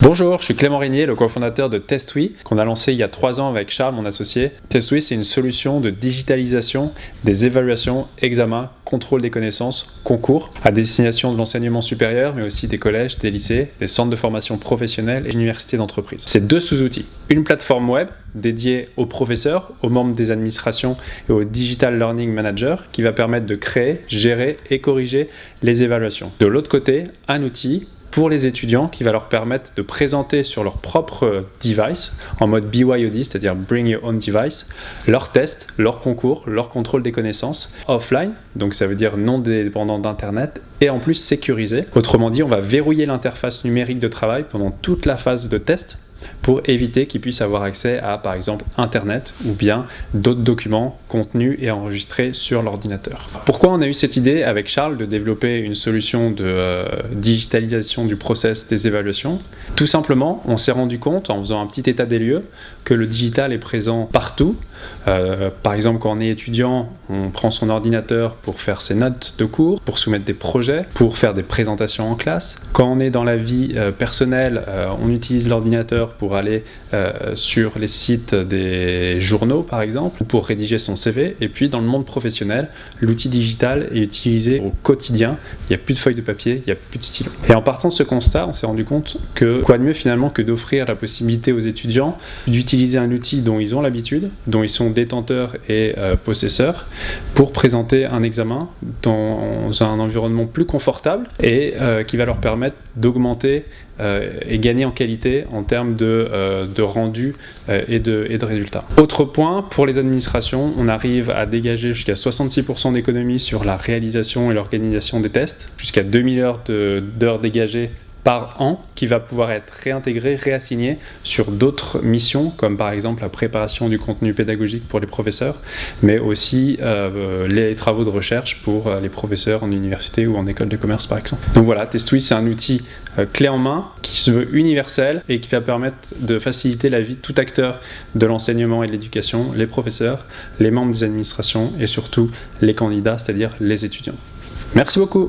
Bonjour, je suis Clément Régnier, le cofondateur de TestWe, qu'on a lancé il y a 3 ans avec Charles, mon associé. TestWe, c'est une solution de digitalisation des évaluations, examens, contrôle des connaissances, concours, à destination de l'enseignement supérieur, mais aussi des collèges, des lycées, des centres de formation professionnelle et universités d'entreprise. C'est 2 sous-outils. Une plateforme web dédiée aux professeurs, aux membres des administrations et aux Digital Learning Managers qui va permettre de créer, gérer et corriger les évaluations. De l'autre côté, un outil pour les étudiants qui va leur permettre de présenter sur leur propre device, en mode BYOD, c'est-à-dire Bring Your Own Device, leurs tests, leurs concours, leur contrôle des connaissances offline, donc ça veut dire non dépendant d'Internet, et en plus sécurisé. Autrement dit, on va verrouiller l'interface numérique de travail pendant toute la phase de test, pour éviter qu'ils puissent avoir accès à, par exemple, Internet ou bien d'autres documents contenus et enregistrés sur l'ordinateur. Pourquoi on a eu cette idée avec Charles de développer une solution de digitalisation du process des évaluations? Tout simplement, on s'est rendu compte, en faisant un petit état des lieux, que le digital est présent partout. Par exemple, quand on est étudiant, on prend son ordinateur pour faire ses notes de cours, pour soumettre des projets, pour faire des présentations en classe. Quand on est dans la vie personnelle, on utilise l'ordinateur pour aller sur les sites des journaux par exemple, ou pour rédiger son CV. Et puis dans le monde professionnel, l'outil digital est utilisé au quotidien. Il n'y a plus de feuilles de papier, il n'y a plus de stylo. Et en partant de ce constat, on s'est rendu compte que quoi de mieux finalement que d'offrir la possibilité aux étudiants d'utiliser un outil dont ils ont l'habitude, dont ils sont détenteurs et possesseurs, pour présenter un examen dans un environnement plus confortable et qui va leur permettre d'augmenter et gagner en qualité en termes de rendu et de résultats. Autre point, pour les administrations, on arrive à dégager jusqu'à 66% d'économie sur la réalisation et l'organisation des tests, jusqu'à 2000 heures d'heures dégagées par an, qui va pouvoir être réintégré, réassigné sur d'autres missions, comme par exemple la préparation du contenu pédagogique pour les professeurs, mais aussi les travaux de recherche pour les professeurs en université ou en école de commerce par exemple. Donc voilà, TestWe, c'est un outil clé en main qui se veut universel et qui va permettre de faciliter la vie de tout acteur de l'enseignement et de l'éducation, les professeurs, les membres des administrations et surtout les candidats, c'est-à-dire les étudiants. Merci beaucoup.